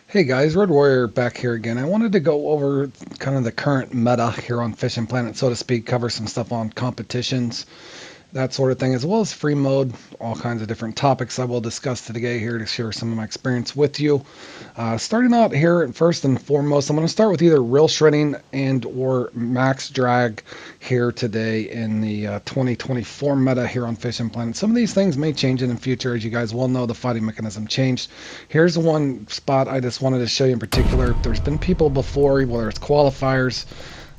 Hey guys, Red Warrior back here again. I wanted to go over kind of the current meta here on Fishing Planet, so to speak, cover some stuff on competitions, that sort of thing, as well as free mode, all kinds of different topics I will discuss today here to share some of my experience with you. Starting out here, first and foremost, I'm going to start with either reel shredding and or max drag here today in the 2024 meta here on Fishing Planet. Some of these things may change in the future. As you guys well know, the fighting mechanism changed. Here's one spot I just wanted to show you in particular. There's been people before, whether it's qualifiers,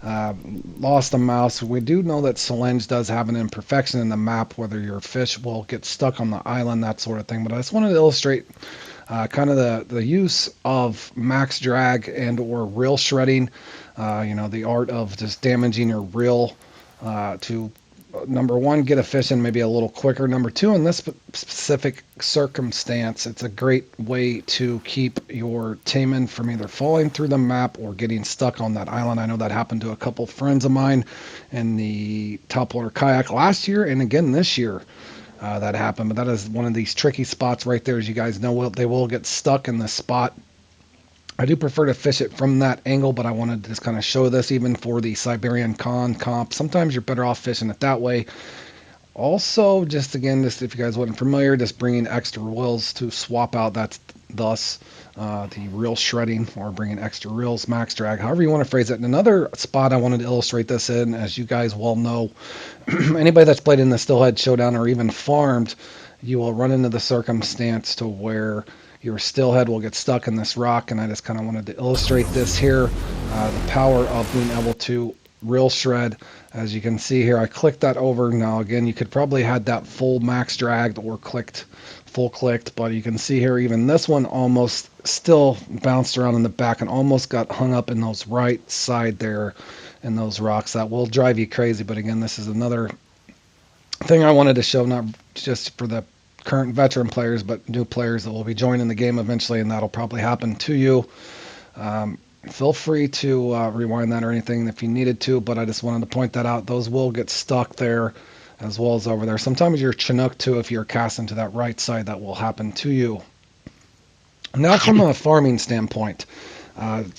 uh, lost a mouse. We do know that Solange does have an imperfection in the map, whether your fish will get stuck on the island, that sort of thing. But I just wanted to illustrate kind of the use of max drag and or reel shredding, the art of just damaging your reel to number one, get a fish in maybe a little quicker. Number two, in this specific circumstance, it's a great way to keep your taimen from either falling through the map or getting stuck on that island. I know that happened to a couple friends of mine in the Topwater kayak last year and again this year. That happened, but that is one of these tricky spots right there. As you guys know, they will get stuck in this spot. I do prefer to fish it from that angle, but I wanted to just kind of show this even for the Siberian Con comp. Sometimes you're better off fishing it that way. Also, just again, just if you guys wasn't familiar, just bringing extra reels to swap out. That's thus the reel shredding or bringing extra reels, max drag, however you want to phrase it. And another spot I wanted to illustrate this in, as you guys well know, anybody that's played in the Stillhead Showdown or even farmed, you will run into the circumstance to where your stillhead will get stuck in this rock, and I just kind of wanted to illustrate this here, the power of being able to reel shred. As you can see here, I clicked that over. Now again, you could probably had that full max dragged or full clicked, but you can see here even this one almost still bounced around in the back and almost got hung up in those right side there in those rocks. That will drive you crazy, but again, this is another thing I wanted to show, not just for the current veteran players, but new players that will be joining the game eventually, and that'll probably happen to you. Feel free to rewind that or anything if you needed to, but I just wanted to point that out. Those will get stuck there as well as over there. Sometimes you're Chinook too, if you're casting to that right side, that will happen to you. Now from a farming standpoint,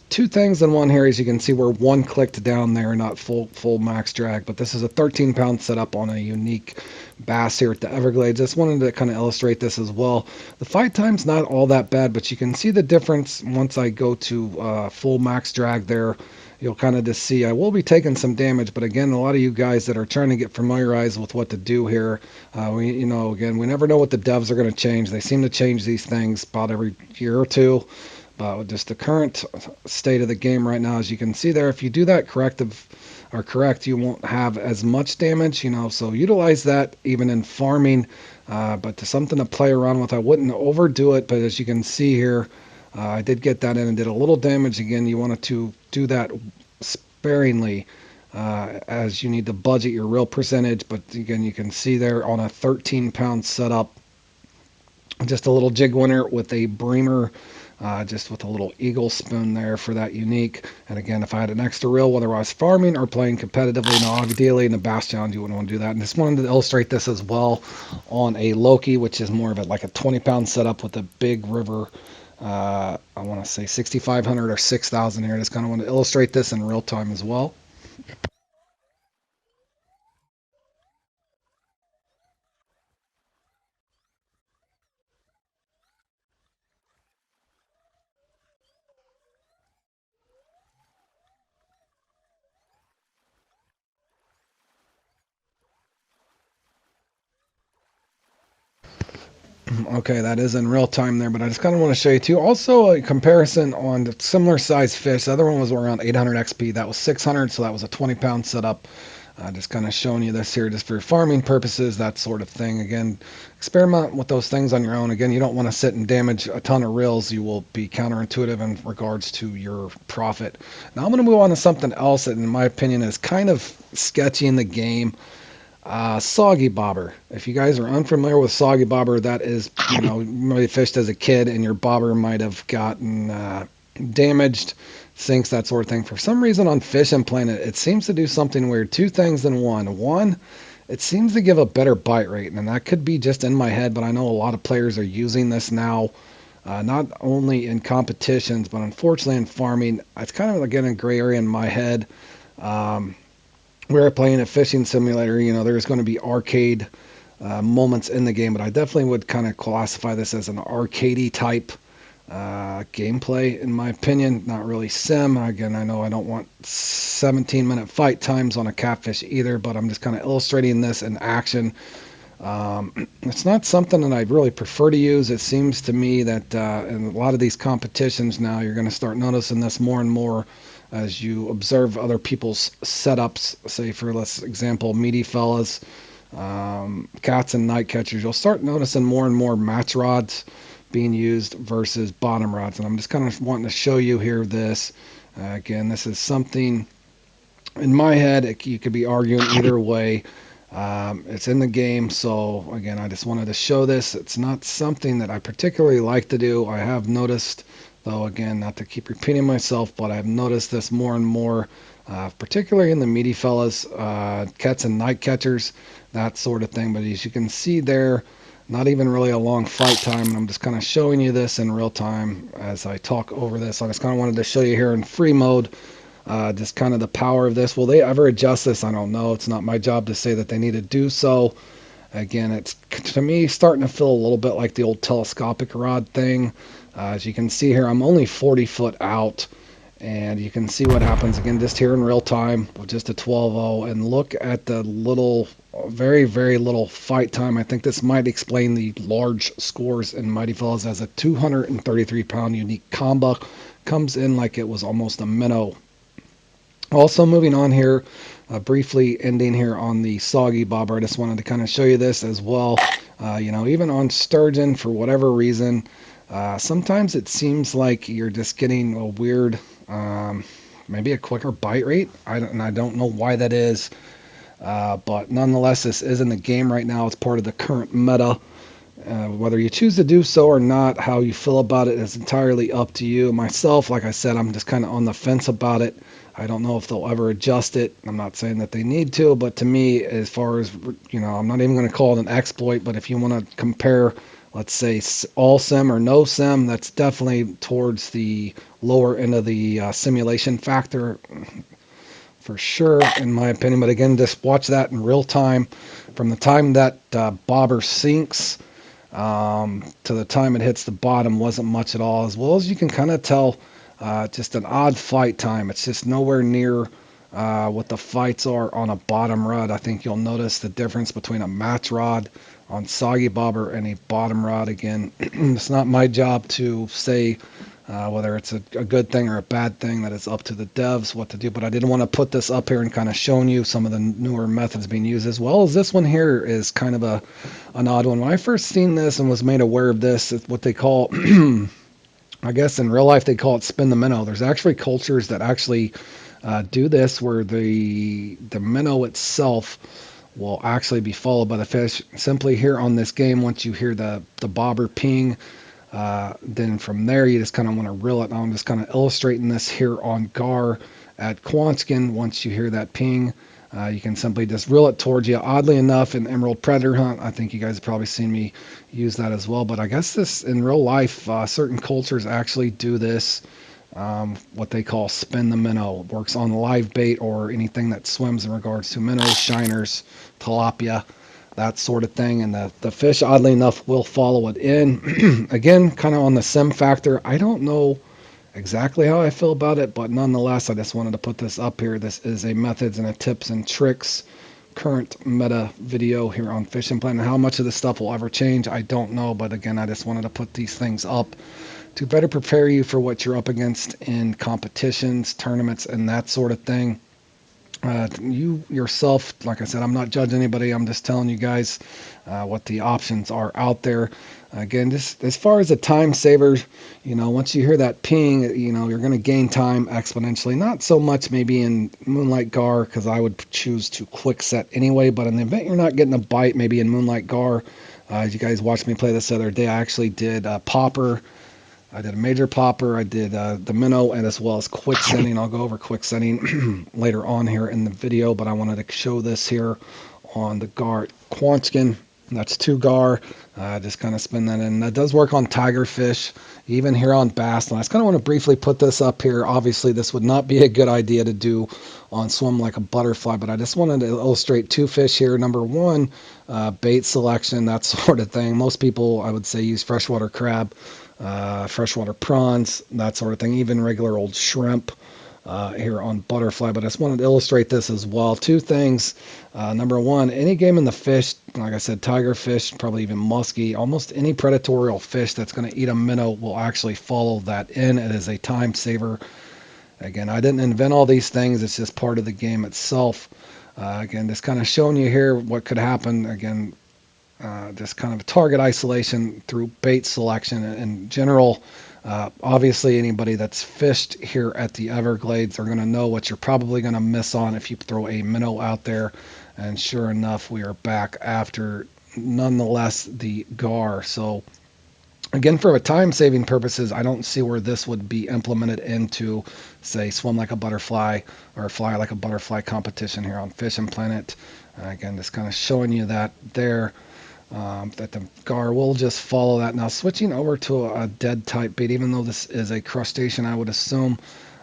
two things in one here. As you can see, we're one clicked down there, not full max drag, but this is a 13-pound setup on a unique bass here at the Everglades. Just wanted to kind of illustrate this as well. The fight time's not all that bad, but you can see the difference once I go to full max drag there. You'll kind of just see I will be taking some damage, but again, a lot of you guys that are trying to get familiarized with what to do here, again, we never know what the devs are going to change. They seem to change these things about every year or two. But just the current state of the game right now, as you can see there, if you do that correct, you won't have as much damage, so utilize that even in farming, but to something to play around with. I wouldn't overdo it, but as you can see here, I did get that in and did a little damage. Again, you want to do that sparingly, as you need to budget your real percentage, but again, you can see there on a 13-pound setup, just a little jig winner with a breamer, just with a little eagle spoon there for that unique. And again, if I had an extra reel, whether I was farming or playing competitively, now ideally in the bass challenge, you wouldn't want to do that. And just wanted to illustrate this as well on a Loki, which is more of like a 20-pound setup with a big river. I want to say 6,500 or 6,000 here. Just kind of want to illustrate this in real time as well. Okay, that is in real time there, but I just kind of want to show you too. Also, a comparison on the similar size fish. The other one was around 800 XP. That was 600, so that was a 20-pound setup. Just kind of showing you this here just for farming purposes, that sort of thing. Again, experiment with those things on your own. Again, you don't want to sit and damage a ton of reels. You will be counterintuitive in regards to your profit. Now I'm going to move on to something else that, in my opinion, is kind of sketchy in the game. Soggy bobber. If you guys are unfamiliar with soggy bobber, that is, you might have fished as a kid and your bobber might have gotten damaged, sinks, that sort of thing. For some reason on Fishing Planet, it seems to do something weird. Two things in one. One, it seems to give a better bite rate, and that could be just in my head, but I know a lot of players are using this now not only in competitions, but unfortunately in farming. It's kind of again a gray area in my head. Um, we're playing a fishing simulator. There's going to be arcade moments in the game, but I definitely would kind of classify this as an arcadey type gameplay, in my opinion. Not really sim. Again, I know I don't want 17-minute fight times on a catfish either, but I'm just kind of illustrating this in action. It's not something that I really prefer to use. It seems to me that in a lot of these competitions now, you're going to start noticing this more and more as you observe other people's setups. Say, for let's example, meaty fellas, cats and night catchers. You'll start noticing more and more match rods being used versus bottom rods. And I'm just kind of wanting to show you here this. Again, this is something in my head. You could be arguing either way. It's in the game, so again, I just wanted to show this. It's not something that I particularly like to do. I have noticed, though, again, not to keep repeating myself, but I've noticed this more and more, particularly in the meaty fellas, cats and night catchers, that sort of thing. But as you can see there, not even really a long fight time. And I'm just kind of showing you this in real time as I talk over this. I just kind of wanted to show you here in free mode. Just kind of the power of this. Will they ever adjust this? I don't know. It's not my job to say that they need to do so. Again, it's to me starting to feel a little bit like the old telescopic rod thing. As you can see here, I'm only 40 foot out, and you can see what happens again just here in real time with just a 12-0. And look at the little, very, very little fight time. I think this might explain the large scores in Mighty Fellas as a 233-pound unique combo comes in like it was almost a minnow. Also, moving on here, briefly ending here on the soggy bobber. I just wanted to kind of show you this as well. Even on sturgeon, for whatever reason, sometimes it seems like you're just getting a weird, maybe a quicker bite rate. I don't know why that is, but nonetheless, this is in the game right now. It's part of the current meta. Whether you choose to do so or not, how you feel about it is entirely up to you. Myself, like I said, I'm just kind of on the fence about it. I don't know if they'll ever adjust it. I'm not saying that they need to, but to me, as far as, I'm not even going to call it an exploit, but if you want to compare, let's say, all sim or no sim, that's definitely towards the lower end of the simulation factor for sure, in my opinion. But again, just watch that in real time. From the time that bobber sinks to the time it hits the bottom wasn't much at all. As well as you can kind of tell, just an odd fight time. It's just nowhere near what the fights are on a bottom rod. I think you'll notice the difference between a match rod on soggy bobber and a bottom rod. Again, it's not my job to say whether it's a good thing or a bad thing. That is up to the devs what to do. But I did want to put this up here and kind of showing you some of the newer methods being used, as well as this one here is kind of an odd one. When I first seen this and was made aware of this, it's what they call I guess in real life they call it spin the minnow. There's actually cultures that actually do this, where the minnow itself will actually be followed by the fish. Simply here on this game, once you hear the bobber ping, then from there you just kind of want to reel it. Now I'm just kind of illustrating this here on Gar at Quanskin. Once you hear that ping, you can simply just reel it towards you. Oddly enough, in Emerald Predator Hunt, I think you guys have probably seen me use that as well. But I guess this in real life, certain cultures actually do this, what they call spin the minnow. It works on live bait or anything that swims in regards to minnows, shiners, tilapia, that sort of thing. And the fish, oddly enough, will follow it in. Again, kind of on the sim factor. I don't know exactly how I feel about it, but nonetheless, I just wanted to put this up here. This is a methods and a tips and tricks current meta video here on Fishing Planet. How much of this stuff will ever change, I don't know, but again, I just wanted to put these things up to better prepare you for what you're up against in competitions, tournaments, and that sort of thing. You yourself, like I said, I'm not judging anybody. I'm just telling you guys what the options are out there. Again, just as far as a time saver, once you hear that ping, you're going to gain time exponentially. Not so much maybe in Moonlight Gar, because I would choose to quick set anyway, but in the event you're not getting a bite, maybe in Moonlight Gar, as you guys watched me play this the other day, I actually did popper. I did a major popper, I did the minnow, and as well as quick setting. I'll go over quick setting later on here in the video, but I wanted to show this here on the Gar Quanskin. That's 2 gar. Just kind of spin that in. That does work on tiger fish, even here on bass. And I just kind of want to briefly put this up here. Obviously, this would not be a good idea to do on swim like a butterfly, but I just wanted to illustrate 2 fish here. Number one, bait selection, that sort of thing. Most people, I would say, use freshwater crab, freshwater prawns, that sort of thing, even regular old shrimp. Here on butterfly, but I just wanted to illustrate this as well. 2 things. Number one, any game in the fish, like I said, tiger fish, probably even muskie, almost any predatorial fish that's going to eat a minnow will actually follow that in. It is a time saver. Again, I didn't invent all these things. It's just part of the game itself. Again, just kind of showing you here what could happen. Again, just kind of target isolation through bait selection in general. Obviously, anybody that's fished here at the Everglades are going to know what you're probably going to miss on if you throw a minnow out there. And sure enough, we are back after, nonetheless, the gar. So again, for a time-saving purposes, I don't see where this would be implemented into, say, swim like a butterfly or fly like a butterfly competition here on Fishing Planet. Again, just kind of showing you that there. That the gar will just follow that. Now switching over to a dead type bait, even though this is a crustacean, I would assume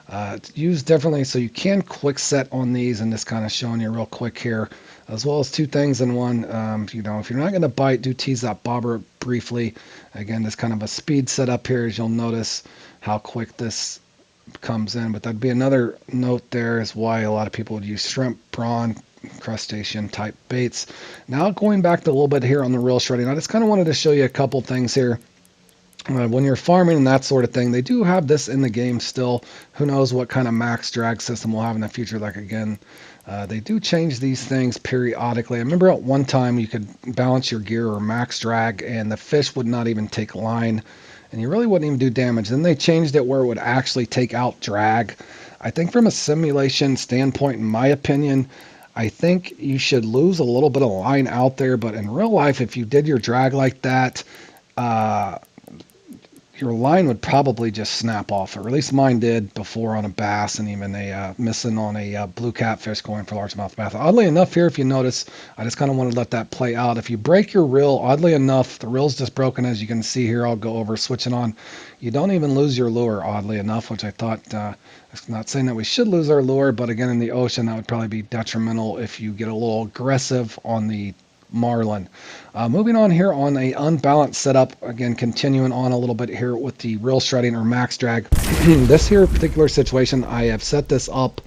it's used differently, so you can quick set on these, and just kind of showing you real quick here, as well as 2 things in one. If you're not going to bite, do tease that bobber briefly. Again, this kind of a speed setup here, as you'll notice how quick this comes in. But that'd be another note there, is why a lot of people would use shrimp, prawn, crustacean type baits. Now going back to a little bit here on the reel shredding, I just kind of wanted to show you a couple things here. When you're farming and that sort of thing, they do have this in the game still. Who knows what kind of max drag system we'll have in the future. Like again, they do change these things periodically. I remember at one time you could balance your gear or max drag and the fish would not even take line and you really wouldn't even do damage. Then they changed it where it would actually take out drag. I think from a simulation standpoint, in my opinion, I think you should lose a little bit of line out there, but in real life, if you did your drag like that, uh, your line would probably just snap off, or at least mine did before on a bass and even a missing on a blue catfish going for largemouth bass. Oddly enough here, if you notice, I just kind of want to let that play out. If you break your reel, oddly enough, the reel's just broken, as you can see here. I'll go over switching on. You don't even lose your lure, oddly enough, which I thought, I'm not saying that we should lose our lure, but again, in the ocean, that would probably be detrimental if you get a little aggressive on the marlin. Moving on here on a unbalanced setup, again continuing on a little bit here with the reel shredding or max drag. This here particular situation, I have set this up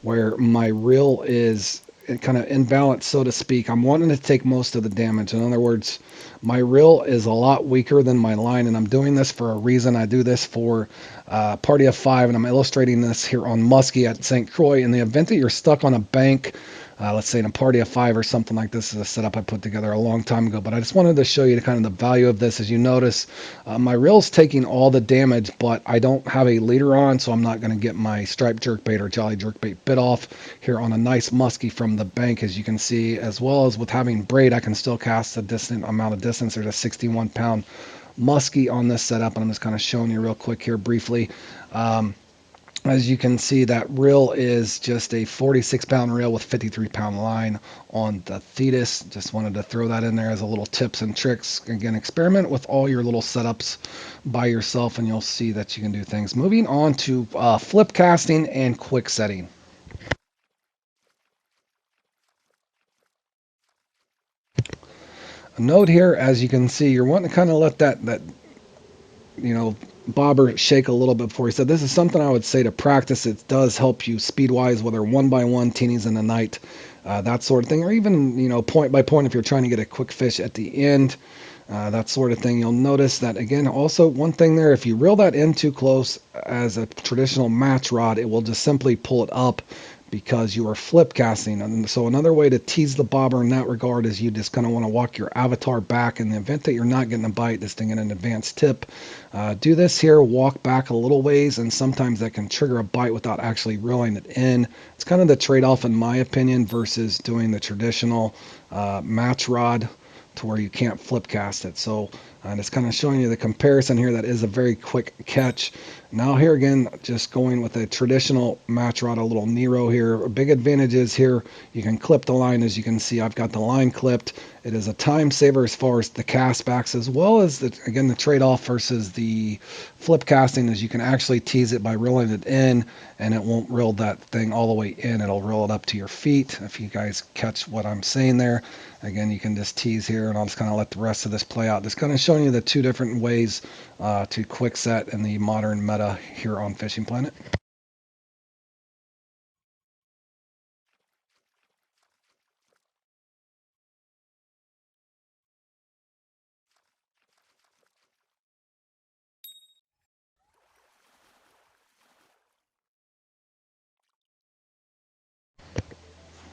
where my reel is kind of in balance, so to speak. I'm wanting to take most of the damage. In other words, my reel is a lot weaker than my line, and I'm doing this for a reason. I do this for Party of 5, and I'm illustrating this here on Muskie at St. Croix. In the event that you're stuck on a bank, let's say in a Party of 5 or something like this, is a setup I put together a long time ago, but I just wanted to show you kind of the value of this. As you notice, my reel's taking all the damage, but I don't have a leader on, so I'm not going to get my striped jerkbait or jolly jerkbait bit off here on a nice muskie from the bank, as you can see. As well as with having braid, I can still cast a distant amount of distance. There's a 61-pound muskie on this setup, and I'm just kind of showing you real quick here briefly. As you can see, that reel is just a 46-pound reel with 53-pound line on the Thetis. Just wanted to throw that in there as a little tips and tricks. Again, experiment with all your little setups by yourself, and you'll see that you can do things. Moving on to flip casting and quick setting. A note here, as you can see, you're wanting to kind of let that bobber shake a little bit before he said. This is something I would say to practice. It does help you speed wise, whether 1x1 teenies in the night, that sort of thing, or even point by point if you're trying to get a quick fish at the end, that sort of thing. You'll notice that again. Also, one thing there, if you reel that in too close as a traditional match rod, it will just simply pull it up because you are flip casting. And so another way to tease the bobber in that regard is you just kind of want to walk your avatar back. In the event that you're not getting a bite, this thing in an advanced tip, do this here, walk back a little ways, and sometimes that can trigger a bite without actually reeling it in. It's kind of the trade-off, in my opinion, versus doing the traditional match rod to where you can't flip cast it. So And it's kind of showing you the comparison here. That is a very quick catch. Now here again, just going with a traditional match rod, a little Nero here. A big advantage is here, you can clip the line. As you can see, I've got the line clipped. It is a time saver as far as the cast backs, as well as, again, the trade-off versus the flip casting is you can actually tease it by reeling it in, and it won't reel that thing all the way in. It'll reel it up to your feet, if you guys catch what I'm saying there. Again, you can just tease here, and I'll just kind of let the rest of this play out. Just kind of showing you the two different ways to quick set in the modern meta here on Fishing Planet.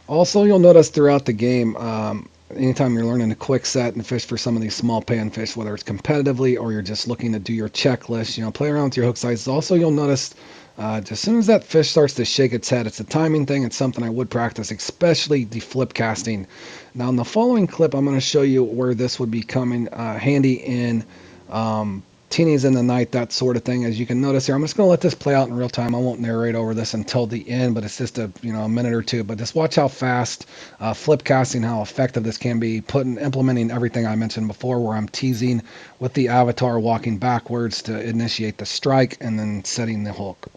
Also, you'll notice throughout the game, anytime you're learning to quick set and fish for some of these small panfish, whether it's competitively or you're just looking to do your checklist, play around with your hook sizes. Also, you'll notice just as soon as that fish starts to shake its head, it's a timing thing. It's something I would practice, especially the flip casting. Now, in the following clip, I'm going to show you where this would be coming handy in teenies in the night, that sort of thing. As you can notice here, I'm just going to let this play out in real time. I won't narrate over this until the end, but it's just a minute or two. But just watch how fast flip casting, how effective this can be, implementing everything I mentioned before, where I'm teasing with the avatar, walking backwards to initiate the strike, and then setting the hook.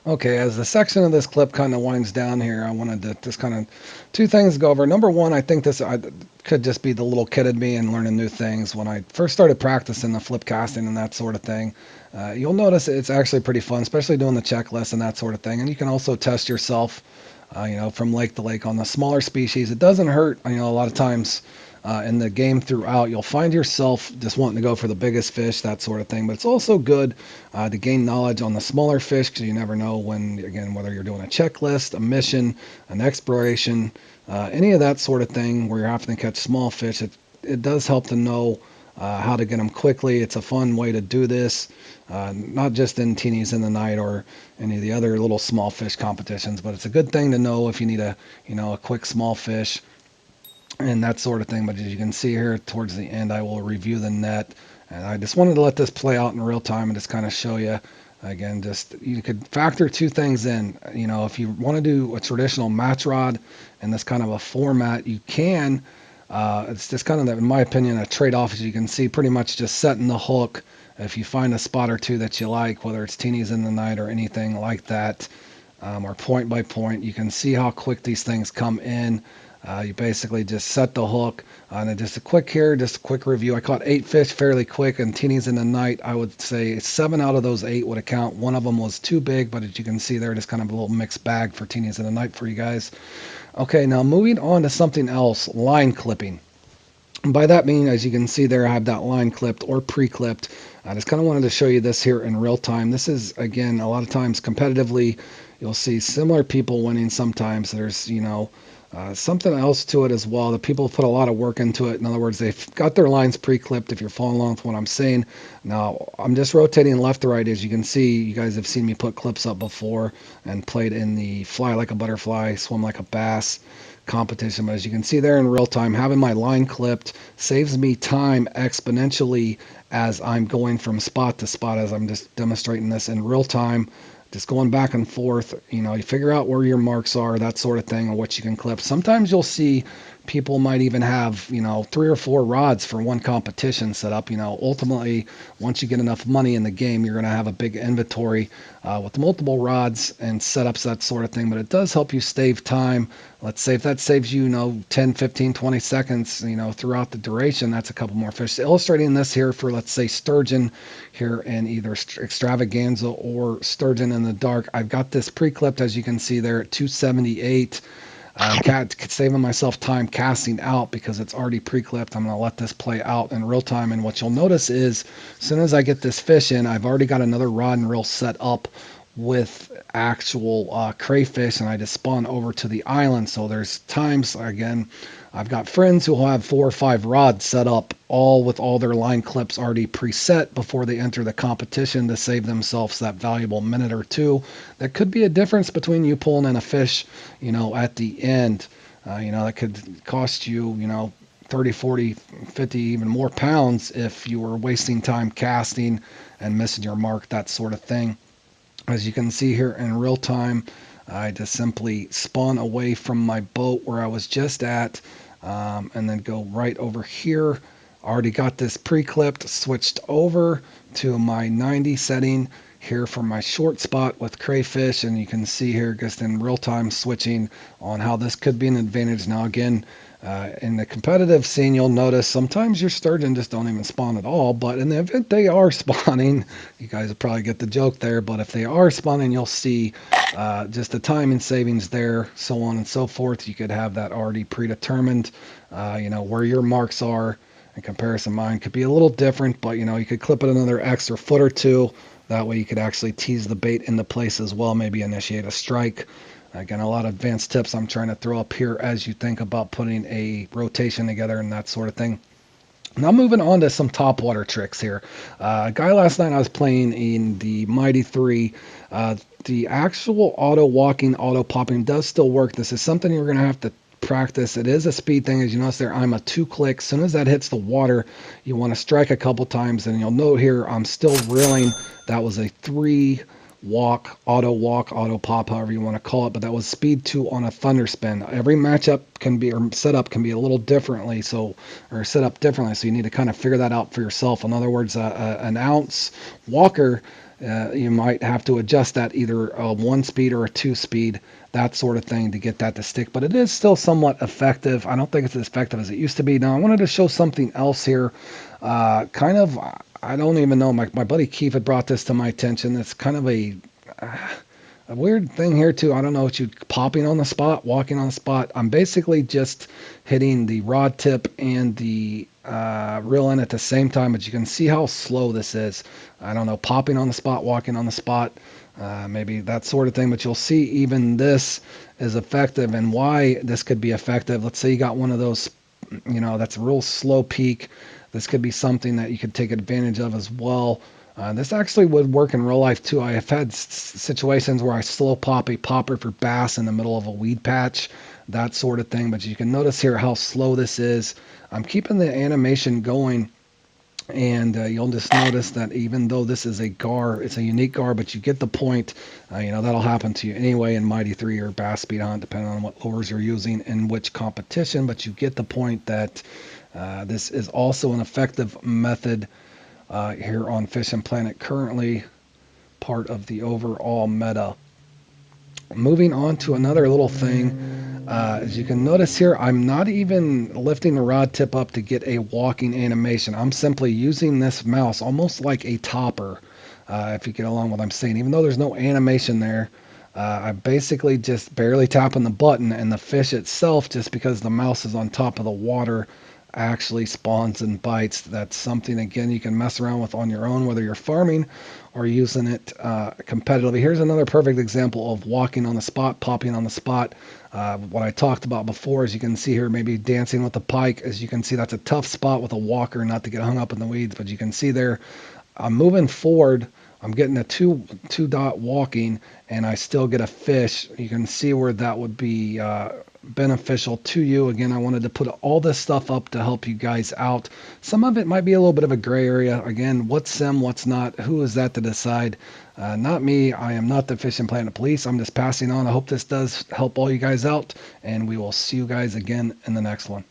Okay, as the section of this clip kind of winds down here, I wanted to just kind of two things to go over. Number one, I think could just be the little kid in me and learning new things. When I first started practicing the flip casting and that sort of thing, you'll notice it's actually pretty fun, especially doing the checklist and that sort of thing. And you can also test yourself, from lake to lake on the smaller species. It doesn't hurt, a lot of times in the game throughout, you'll find yourself just wanting to go for the biggest fish, that sort of thing. But it's also good to gain knowledge on the smaller fish, because you never know whether you're doing a checklist, a mission, an exploration, any of that sort of thing where you're having to catch small fish. It does help to know how to get them quickly. It's a fun way to do this, not just in teenies in the night or any of the other little small fish competitions, but it's a good thing to know if you need a quick small fish and that sort of thing. But as you can see here towards the end, I will review the net, and I just wanted to let this play out in real time and just kind of show you again. Just you could factor two things in. If you want to do a traditional match rod in this kind of a format, you can. It's just kind of, in my opinion, a trade-off. As you can see, pretty much just setting the hook. If you find a spot or two that you like, whether it's teenies in the night or anything like that, or point by point, you can see how quick these things come in. You basically just set the hook. And just a quick review. I caught 8 fish fairly quick, and teenies in the night, I would say 7 out of those 8 would account. One of them was too big, but as you can see there, just kind of a little mixed bag for teenies in the night for you guys. Okay, now moving on to something else, line clipping. And by that meaning, as you can see there, I have that line clipped or pre-clipped. I just kind of wanted to show you this here in real time. This is, again, a lot of times competitively, you'll see similar people winning sometimes. There's, something else to it as well. The people put a lot of work into it. In other words, they've got their lines pre-clipped, if you're following along with what I'm saying. Now, I'm just rotating left to right. As you can see, you guys have seen me put clips up before and played in the fly like a butterfly, swim like a bass competition. But as you can see there in real time, having my line clipped saves me time exponentially as I'm going from spot to spot, as I'm just demonstrating this in real time, just going back and forth. You figure out where your marks are, that sort of thing, and what you can clip. Sometimes you'll see People might even have, 3 or 4 rods for one competition set up. Ultimately, once you get enough money in the game, you're going to have a big inventory with multiple rods and setups, that sort of thing. But it does help you save time. Let's say if that saves you, 10, 15, 20 seconds, throughout the duration, that's a couple more fish. Illustrating this here for, let's say, sturgeon here in either extravaganza or sturgeon in the dark. I've got this pre-clipped, as you can see there, at 278. Saving myself time casting out because it's already pre-clipped. I'm going to let this play out in real time. And what you'll notice is as soon as I get this fish in, I've already got another rod and reel set up with actual crayfish, and I just spawn over to the island. So there's times, again, I've got friends who will have 4 or 5 rods set up, all with all their line clips already preset before they enter the competition to save themselves that valuable minute or two. That could be a difference between you pulling in a fish, at the end. That could cost you, 30, 40, 50, even more pounds if you were wasting time casting and missing your mark, that sort of thing. As you can see here in real time, I just simply spawn away from my boat where I was just at, and then go right over here. Already got this pre-clipped, switched over to my 90 setting here for my short spot with crayfish, and you can see here just in real time switching on how this could be an advantage. Now again, in the competitive scene, you'll notice sometimes your sturgeon just don't even spawn at all, but in the event they are spawning, you guys will probably get the joke there, but if they are spawning, you'll see just the time and savings there, so on and so forth. You could have that already predetermined, where your marks are. In comparison, mine could be a little different, but you could clip it another extra foot or two. That way you could actually tease the bait into place as well, maybe initiate a strike. Again, a lot of advanced tips I'm trying to throw up here as you think about putting a rotation together and that sort of thing. Now moving on to some topwater tricks here. A guy last night I was playing in the Mighty 3. The actual auto walking, auto popping does still work. This is something you're going to have to practice. It is a speed thing. As you notice there, I'm a 2-click. As soon as that hits the water, you want to strike a couple times, and you'll note here I'm still reeling. That was a 3 walk, auto pop, however you want to call it, but that was speed 2 on a thunder spin. Every matchup can be, or setup can be a little differently, or set up differently, so you need to kind of figure that out for yourself. In other words, an ounce walker, you might have to adjust that either a 1 speed or a 2 speed, that sort of thing, to get that to stick, but it is still somewhat effective. I don't think it's as effective as it used to be. Now I wanted to show something else here, I don't even know. My buddy Keith had brought this to my attention. It's kind of a weird thing here too. I don't know what you popping on the spot, walking on the spot. I'm basically just hitting the rod tip and the reel in at the same time, but you can see how slow this is. I don't know, popping on the spot, walking on the spot, maybe that sort of thing. But you'll see even this is effective, and why this could be effective. Let's say you got one of those, that's a real slow peak. This could be something that you could take advantage of as well. This actually would work in real life too. I have had situations where I slow pop a popper for bass in the middle of a weed patch, that sort of thing. But you can notice here how slow this is. I'm keeping the animation going, and you'll just notice that even though this is a gar, it's a unique gar, but you get the point. That'll happen to you anyway in Mighty 3 or Bass Speed Hunt, depending on what lures you're using in which competition. But you get the point that this is also an effective method here on Fishing Planet, currently part of the overall meta. Moving on to another little thing, as you can notice here, I'm not even lifting the rod tip up to get a walking animation. I'm simply using this mouse almost like a topper, if you get along with what I'm saying. Even though there's no animation there, I'm basically just barely tapping the button, and the fish itself, just because the mouse is on top of the water, actually spawns and bites. That's something, again, you can mess around with on your own, whether you're farming or using it competitively. Here's another perfect example of walking on the spot, popping on the spot. What I talked about before, as you can see here, maybe dancing with the pike. As you can see, that's a tough spot with a walker, not to get hung up in the weeds, but you can see there, I'm moving forward. I'm getting a two dot walking, and I still get a fish. You can see where that would be beneficial to you. Again, I wanted to put all this stuff up to help you guys out. Some of it might be a little bit of a gray area. Again, what's sim, what's not? Who is that to decide? Not me. I am not the Fishing Planet Police. I'm just passing on. I hope this does help all you guys out, and we will see you guys again in the next one.